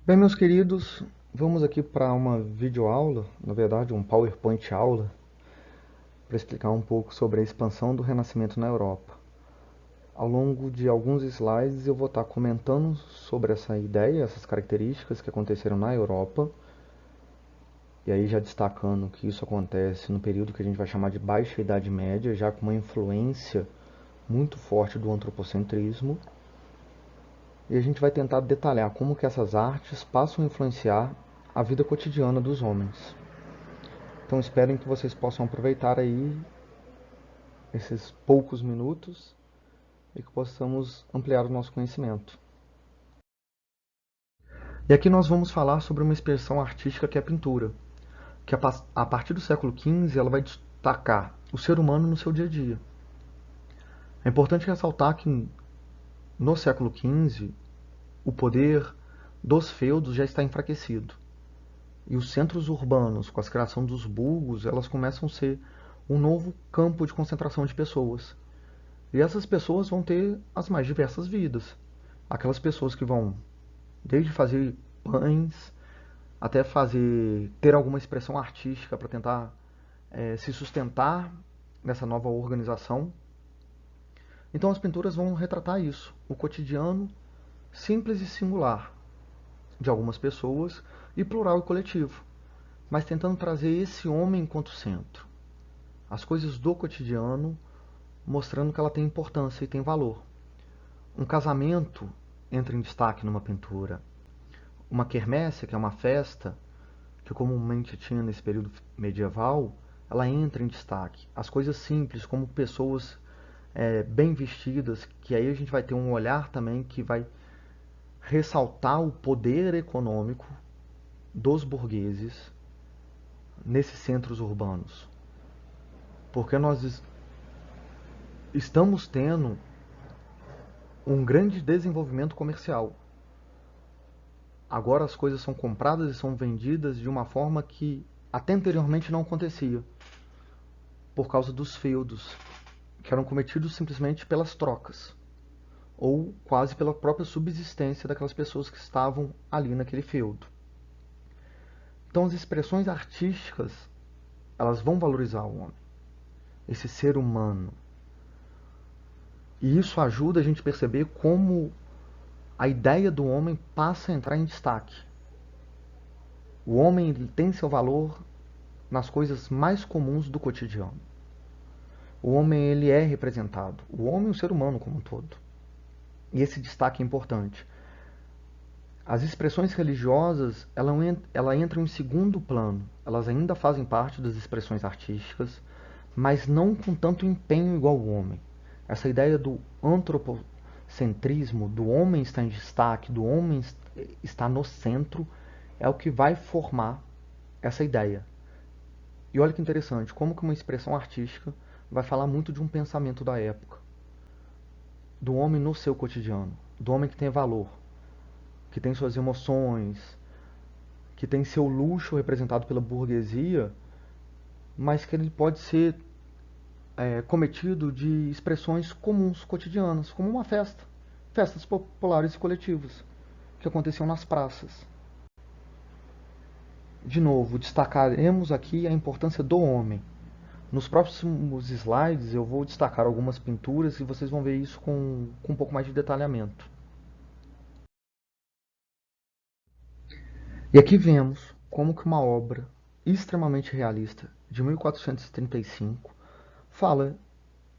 Bem, meus queridos, vamos aqui para uma videoaula, na verdade um PowerPoint aula, para explicar um pouco sobre a expansão do Renascimento na Europa. Ao longo de alguns slides eu vou estar comentando sobre essa ideia, essas características que aconteceram na Europa, e aí já destacando que isso acontece no período que a gente vai chamar de Baixa Idade Média, já com uma influência muito forte do antropocentrismo. E a gente vai tentar detalhar como que essas artes passam a influenciar a vida cotidiana dos homens. Então espero que vocês possam aproveitar aí esses poucos minutos e que possamos ampliar o nosso conhecimento. E aqui nós vamos falar sobre uma expressão artística que é a pintura, que a partir do século XV ela vai destacar o ser humano no seu dia a dia. É importante ressaltar que no século XV o poder dos feudos já está enfraquecido. E os centros urbanos, com a criação dos burgos, elas começam a ser um novo campo de concentração de pessoas. E essas pessoas vão ter as mais diversas vidas. Aquelas pessoas que vão desde fazer pães até ter alguma expressão artística para tentar se sustentar nessa nova organização. Então as pinturas vão retratar isso, o cotidiano simples e singular de algumas pessoas e plural e coletivo, mas tentando trazer esse homem enquanto centro. As coisas do cotidiano mostrando que ela tem importância e tem valor. Um casamento entra em destaque numa pintura. Uma quermesse, que é uma festa que comumente tinha nesse período medieval, ela entra em destaque. As coisas simples, como pessoas bem vestidas, que aí a gente vai ter um olhar também que vai ressaltar o poder econômico dos burgueses nesses centros urbanos. Porque nós estamos tendo um grande desenvolvimento comercial. Agora as coisas são compradas e são vendidas de uma forma que até anteriormente não acontecia, por causa dos feudos, que eram cometidos simplesmente pelas trocas, ou quase pela própria subsistência daquelas pessoas que estavam ali naquele feudo. Então as expressões artísticas, elas vão valorizar o homem, esse ser humano. E isso ajuda a gente a perceber como a ideia do homem passa a entrar em destaque. O homem ele tem seu valor nas coisas mais comuns do cotidiano. O homem ele é representado, o homem e o ser humano como um todo. E esse destaque é importante. As expressões religiosas ela entram em segundo plano. Elas ainda fazem parte das expressões artísticas, mas não com tanto empenho igual o homem. Essa ideia do antropocentrismo, do homem estar em destaque, do homem estar no centro, é o que vai formar essa ideia. E olha que interessante, como que uma expressão artística vai falar muito de um pensamento da época, do homem no seu cotidiano, do homem que tem valor, que tem suas emoções, que tem seu luxo representado pela burguesia, mas que ele pode ser cometido de expressões comuns, cotidianas, como uma festa, festas populares e coletivas, que aconteciam nas praças. De novo, destacaremos aqui a importância do homem. Nos próximos slides eu vou destacar algumas pinturas e vocês vão ver isso com um pouco mais de detalhamento. E aqui vemos como que uma obra extremamente realista de 1435 fala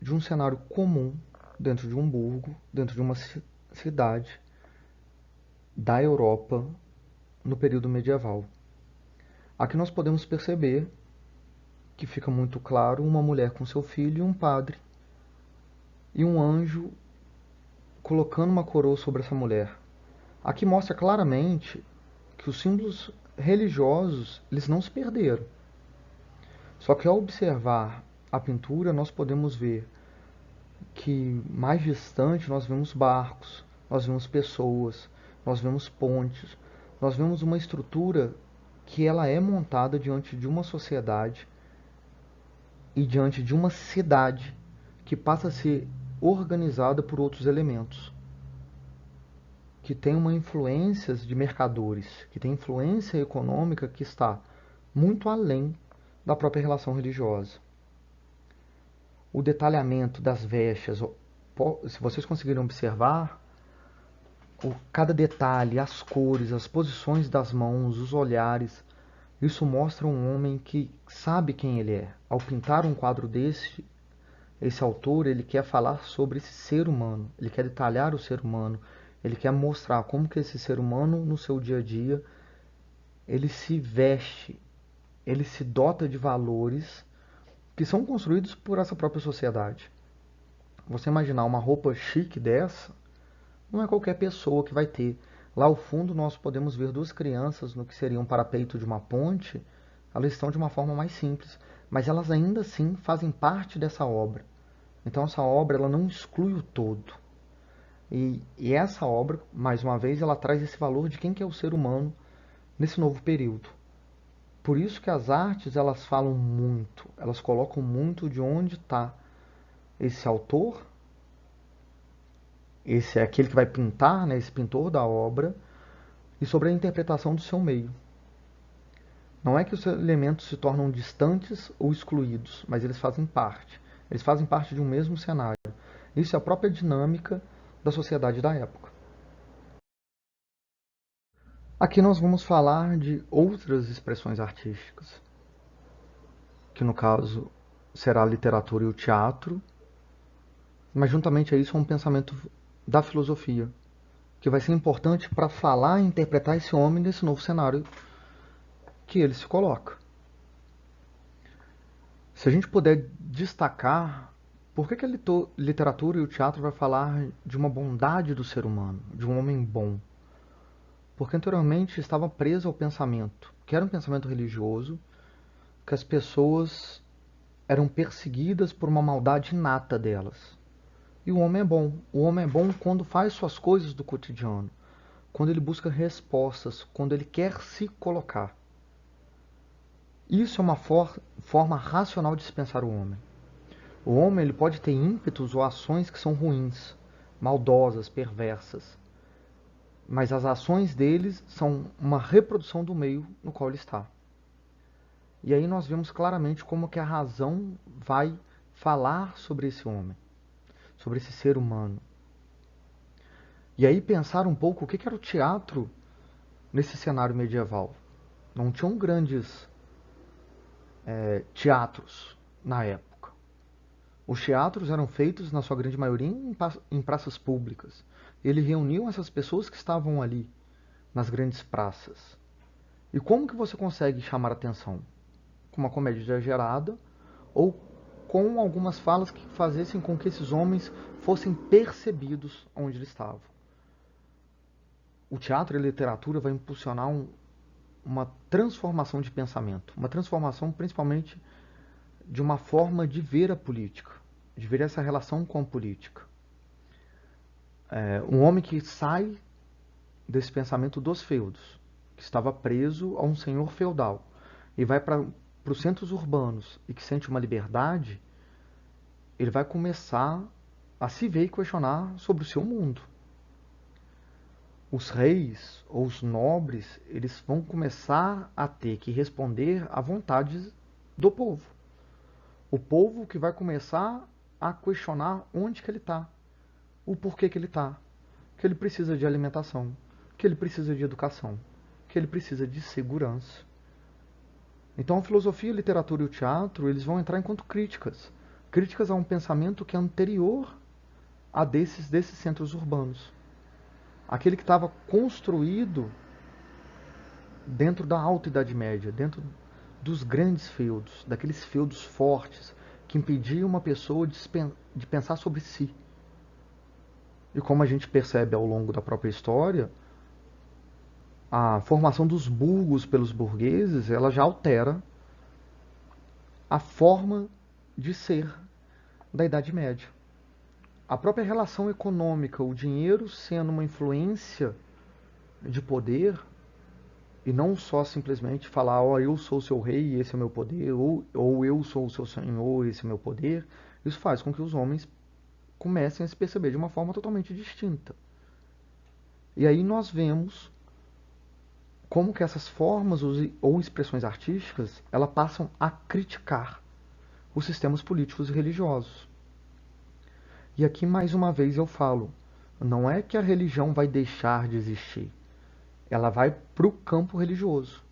de um cenário comum dentro de um burgo, dentro de uma cidade da Europa no período medieval. Aqui nós podemos perceber que fica muito claro uma mulher com seu filho e um padre e um anjo colocando uma coroa sobre essa mulher. Aqui mostra claramente que os símbolos religiosos eles não se perderam. Só que ao observar a pintura nós podemos ver que mais distante nós vemos barcos, nós vemos pessoas, nós vemos pontes, nós vemos uma estrutura que ela é montada diante de uma sociedade e diante de uma cidade que passa a ser organizada por outros elementos, que tem uma influência de mercadores, que tem influência econômica que está muito além da própria relação religiosa. O detalhamento das vestes, se vocês conseguirem observar, cada detalhe, as cores, as posições das mãos, os olhares, isso mostra um homem que sabe quem ele é. Ao pintar um quadro desse, esse autor, ele quer falar sobre esse ser humano, ele quer detalhar o ser humano, ele quer mostrar como que esse ser humano, no seu dia a dia, ele se veste, ele se dota de valores que são construídos por essa própria sociedade. Você imaginar uma roupa chique dessa, não é qualquer pessoa que vai ter. Lá ao fundo nós podemos ver duas crianças no que seria um parapeito de uma ponte. Elas estão de uma forma mais simples, mas elas ainda assim fazem parte dessa obra. Então essa obra ela não exclui o todo. E essa obra, mais uma vez, ela traz esse valor de quem que é o ser humano nesse novo período. Por isso que as artes elas falam muito, elas colocam muito de onde está esse autor, esse é aquele que vai pintar, né, esse pintor da obra, e sobre a interpretação do seu meio. Não é que os elementos se tornam distantes ou excluídos, mas eles fazem parte. Eles fazem parte de um mesmo cenário. Isso é a própria dinâmica da sociedade da época. Aqui nós vamos falar de outras expressões artísticas, que no caso será a literatura e o teatro, mas juntamente a isso é um pensamento da filosofia, que vai ser importante para falar e interpretar esse homem nesse novo cenário que ele se coloca. Se a gente puder destacar, por que a literatura e o teatro vai falar de uma bondade do ser humano, de um homem bom? Porque anteriormente estava preso ao pensamento, que era um pensamento religioso, que as pessoas eram perseguidas por uma maldade inata delas. E o homem é bom. O homem é bom quando faz suas coisas do cotidiano, quando ele busca respostas, quando ele quer se colocar. Isso é uma forma racional de se pensar o homem. O homem ele pode ter ímpetos ou ações que são ruins, maldosas, perversas, mas as ações deles são uma reprodução do meio no qual ele está. E aí nós vemos claramente como que a razão vai falar sobre esse homem, sobre esse ser humano. E aí pensar um pouco o que era o teatro nesse cenário medieval. Não tinham grandes teatros na época. Os teatros eram feitos, na sua grande maioria, em praças públicas. Ele reuniu essas pessoas que estavam ali, nas grandes praças. E como que você consegue chamar a atenção? Com uma comédia exagerada ou com algumas falas que fazessem com que esses homens fossem percebidos onde eles estavam. O teatro e a literatura vai impulsionar uma transformação de pensamento, uma transformação principalmente de uma forma de ver a política, de ver essa relação com a política. Um homem que sai desse pensamento dos feudos, que estava preso a um senhor feudal, e vai para os centros urbanos e que sente uma liberdade, ele vai começar a se ver e questionar sobre o seu mundo. Os reis ou os nobres, eles vão começar a ter que responder à vontade do povo. O povo que vai começar a questionar onde que ele está, o porquê que ele está, que ele precisa de alimentação, que ele precisa de educação, que ele precisa de segurança. Então a filosofia, a literatura e o teatro, eles vão entrar enquanto críticas. Críticas a um pensamento que é anterior a desses centros urbanos. Aquele que estava construído dentro da Alta Idade Média, dentro dos grandes feudos, daqueles feudos fortes, que impediam uma pessoa de pensar sobre si. E como a gente percebe ao longo da própria história, a formação dos burgos pelos burgueses, ela já altera a forma de ser da Idade Média. A própria relação econômica, o dinheiro sendo uma influência de poder, e não só simplesmente falar, ó, eu sou o seu rei e esse é o meu poder, ou eu sou o seu senhor e esse é o meu poder, isso faz com que os homens comecem a se perceber de uma forma totalmente distinta. E aí nós vemos como que essas formas ou expressões artísticas, elas passam a criticar os sistemas políticos e religiosos. E aqui mais uma vez eu falo, não é que a religião vai deixar de existir, ela vai para o campo religioso.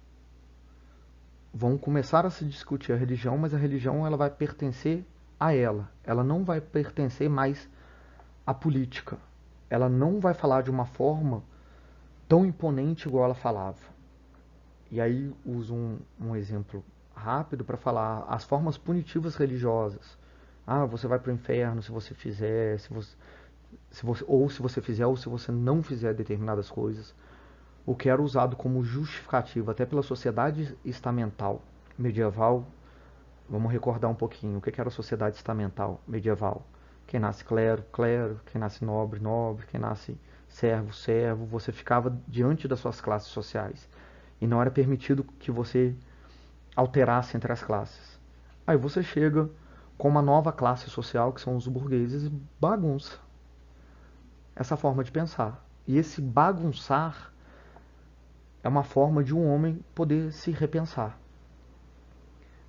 Vão começar a se discutir a religião, mas a religião ela vai pertencer a ela. Ela não vai pertencer mais à política. Ela não vai falar de uma forma tão imponente igual ela falava. E aí uso um exemplo rápido para falar as formas punitivas religiosas. Ah, você vai para o inferno se você fizer, ou se você fizer, ou se você não fizer determinadas coisas. O que era usado como justificativo até pela sociedade estamental medieval. Vamos recordar um pouquinho o que era a sociedade estamental medieval. Quem nasce clero, clero, quem nasce nobre, nobre, quem nasce servo, servo. Você ficava diante das suas classes sociais. E não era permitido que você alterasse entre as classes. Aí você chega com uma nova classe social, que são os burgueses, e bagunça essa forma de pensar. E esse bagunçar é uma forma de um homem poder se repensar.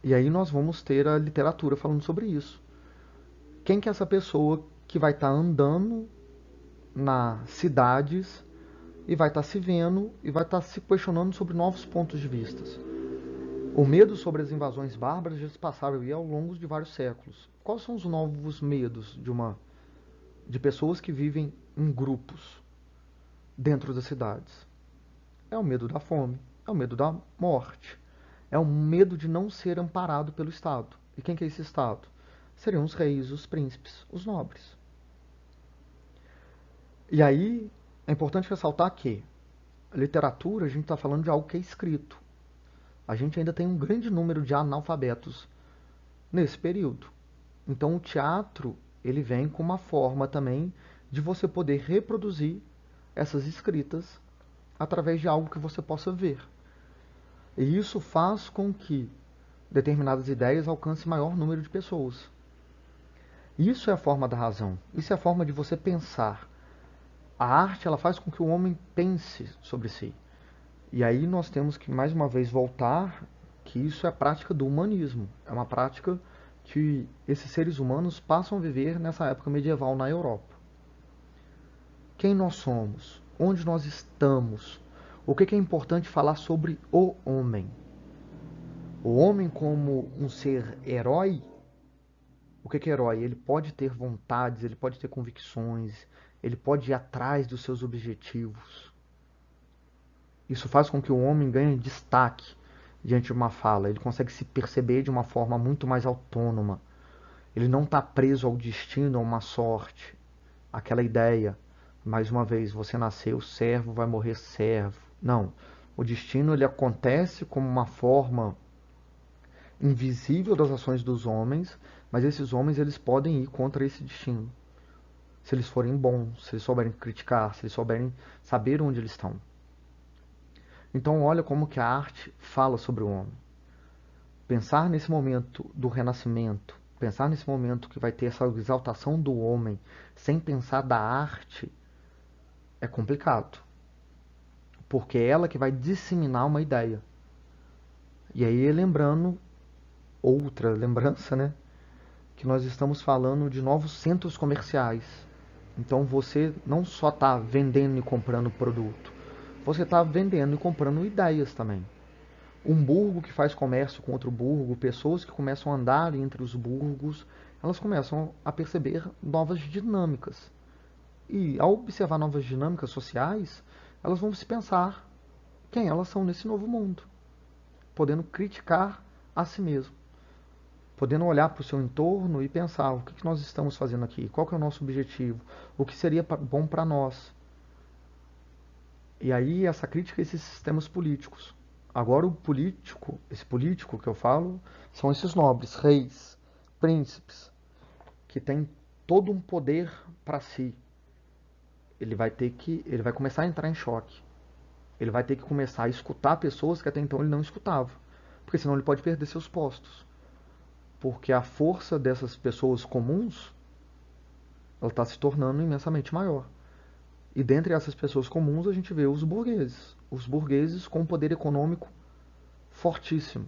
E aí nós vamos ter a literatura falando sobre isso. Quem que é essa pessoa que vai estar andando nas cidades e vai estar se vendo e vai estar se questionando sobre novos pontos de vista? O medo sobre as invasões bárbaras já se passaram ao longo de vários séculos. Quais são os novos medos de pessoas que vivem em grupos dentro das cidades? É o medo da fome, é o medo da morte, é o medo de não ser amparado pelo Estado. E quem que é esse Estado? Seriam os reis, os príncipes, os nobres. E aí é importante ressaltar que a literatura, a gente está falando de algo que é escrito. A gente ainda tem um grande número de analfabetos nesse período. Então o teatro ele vem com uma forma também de você poder reproduzir essas escritas através de algo que você possa ver. E isso faz com que determinadas ideias alcancem maior número de pessoas. Isso é a forma da razão. Isso é a forma de você pensar. A arte ela faz com que o homem pense sobre si. E aí nós temos que mais uma vez voltar que isso é a prática do humanismo. É uma prática que esses seres humanos passam a viver nessa época medieval na Europa. Quem nós somos? Onde nós estamos? O que é importante falar sobre o homem? O homem como um ser herói. O que é herói? Ele pode ter vontades, ele pode ter convicções, ele pode ir atrás dos seus objetivos. Isso faz com que o homem ganhe destaque diante de uma fala. Ele consegue se perceber de uma forma muito mais autônoma. Ele não está preso ao destino, a uma sorte. Aquela ideia, mais uma vez, você nasceu servo, vai morrer servo. Não. O destino ele acontece como uma forma invisível das ações dos homens, mas esses homens eles podem ir contra esse destino. Se eles forem bons, se eles souberem criticar, se eles souberem saber onde eles estão. Então olha como que a arte fala sobre o homem. Pensar nesse momento do renascimento, pensar nesse momento que vai ter essa exaltação do homem, sem pensar da arte, é complicado. Porque é ela que vai disseminar uma ideia. E aí lembrando, outra lembrança, né? Que nós estamos falando de novos centros comerciais. Então você não só está vendendo e comprando produto, você está vendendo e comprando ideias também. Um burgo que faz comércio com outro burgo, pessoas que começam a andar entre os burgos, elas começam a perceber novas dinâmicas. E ao observar novas dinâmicas sociais, elas vão se pensar quem elas são nesse novo mundo, podendo criticar a si mesmo, podendo olhar para o seu entorno e pensar o que nós estamos fazendo aqui, qual que é o nosso objetivo, o que seria bom para nós. E aí essa crítica a esses sistemas políticos. Agora o político, esse político que eu falo, são esses nobres, reis, príncipes, que têm todo um poder para si. Ele vai começar a entrar em choque. Ele vai ter que começar a escutar pessoas que até então ele não escutava, porque senão ele pode perder seus postos. Porque a força dessas pessoas comuns, ela está se tornando imensamente maior. E dentre essas pessoas comuns a gente vê os burgueses. Os burgueses com poder econômico fortíssimo.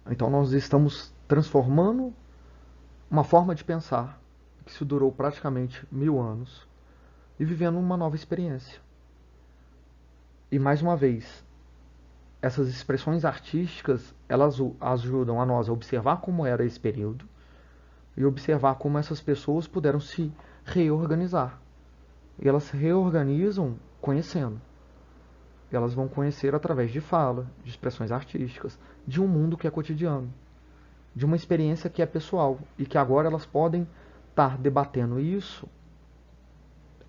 Então nós estamos transformando uma forma de pensar que se durou praticamente 1000 anos e vivendo uma nova experiência. E mais uma vez, essas expressões artísticas, elas ajudam a nós a observar como era esse período e observar como essas pessoas puderam se reorganizar. E elas se reorganizam conhecendo. Elas vão conhecer através de fala, de expressões artísticas, de um mundo que é cotidiano, de uma experiência que é pessoal e que agora elas podem estar debatendo isso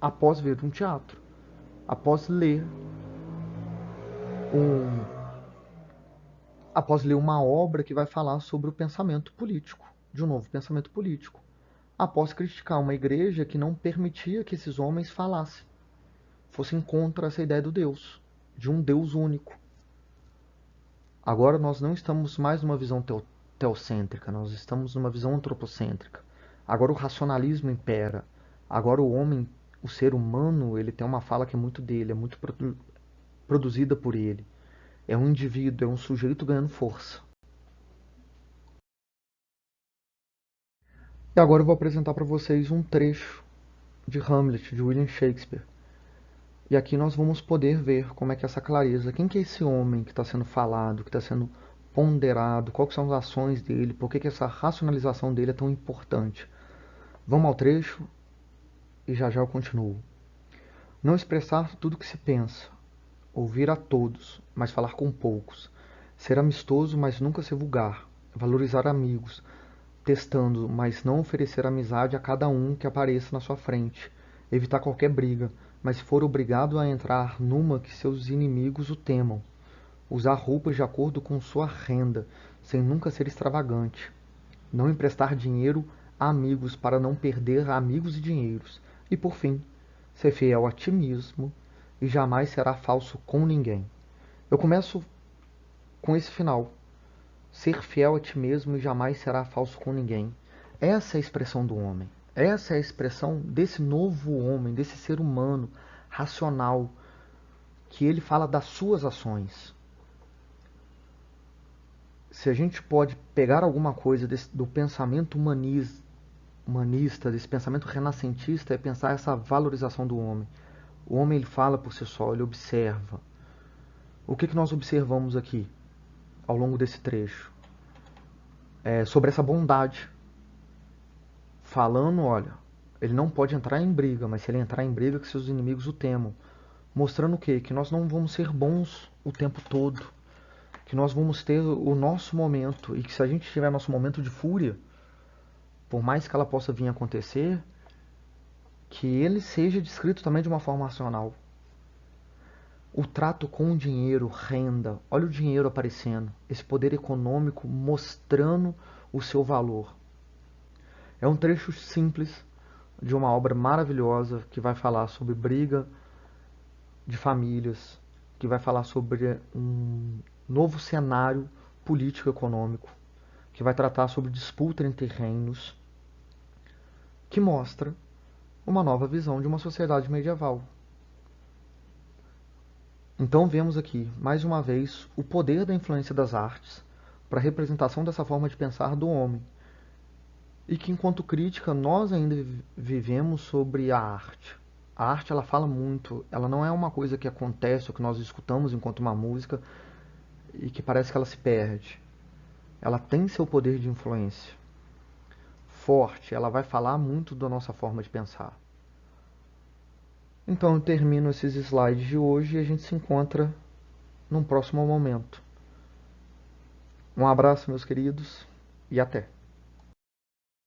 após ver um teatro, após ler um, após ler uma obra que vai falar sobre o pensamento político, de um novo pensamento político, após criticar uma igreja que não permitia que esses homens falassem, fossem contra essa ideia do Deus, de um Deus único. Agora nós não estamos mais numa visão teocêntrica, nós estamos numa visão antropocêntrica. Agora o racionalismo impera. Agora o homem, o ser humano, ele tem uma fala que é muito dele, é muito produzida por ele. É um indivíduo, é um sujeito ganhando força. E agora eu vou apresentar para vocês um trecho de Hamlet, de William Shakespeare. E aqui nós vamos poder ver como é que essa clareza, quem que é esse homem que está sendo falado, que está sendo ponderado, quais são as ações dele, por que essa racionalização dele é tão importante. Vamos ao trecho e já já eu continuo. Não expressar tudo o que se pensa, ouvir a todos, mas falar com poucos, ser amistoso, mas nunca ser vulgar, valorizar amigos, testando, mas não oferecer amizade a cada um que apareça na sua frente, evitar qualquer briga, mas se for obrigado a entrar numa que seus inimigos o temam, usar roupas de acordo com sua renda, sem nunca ser extravagante, não emprestar dinheiro a amigos para não perder amigos e dinheiros, e por fim, ser fiel a ti mesmo e jamais será falso com ninguém. Eu começo com esse final. Ser fiel a ti mesmo e jamais será falso com ninguém. Essa é a expressão do homem. Essa é a expressão desse novo homem, desse ser humano racional, que ele fala das suas ações. Se a gente pode pegar alguma coisa do pensamento humanista, desse pensamento renascentista, é pensar essa valorização do homem. O homem ele fala por si só, ele observa. O que nós observamos aqui ao longo desse trecho? Sobre essa bondade. Falando, olha, ele não pode entrar em briga, mas se ele entrar em briga, que seus inimigos o temam. Mostrando o quê? Que nós não vamos ser bons o tempo todo. Que nós vamos ter o nosso momento. E que se a gente tiver nosso momento de fúria, por mais que ela possa vir a acontecer, que ele seja descrito também de uma forma racional. O trato com o dinheiro, renda, olha o dinheiro aparecendo, esse poder econômico mostrando o seu valor. É um trecho simples de uma obra maravilhosa que vai falar sobre briga de famílias, que vai falar sobre um novo cenário político-econômico, que vai tratar sobre disputa entre reinos, que mostra uma nova visão de uma sociedade medieval. Então vemos aqui, mais uma vez, o poder da influência das artes para a representação dessa forma de pensar do homem. E que, enquanto crítica, nós ainda vivemos sobre a arte. A arte, ela fala muito, ela não é uma coisa que acontece ou que nós escutamos enquanto uma música e que parece que ela se perde. Ela tem seu poder de influência forte, ela vai falar muito da nossa forma de pensar. Então eu termino esses slides de hoje e a gente se encontra num próximo momento. Um abraço, meus queridos, e até!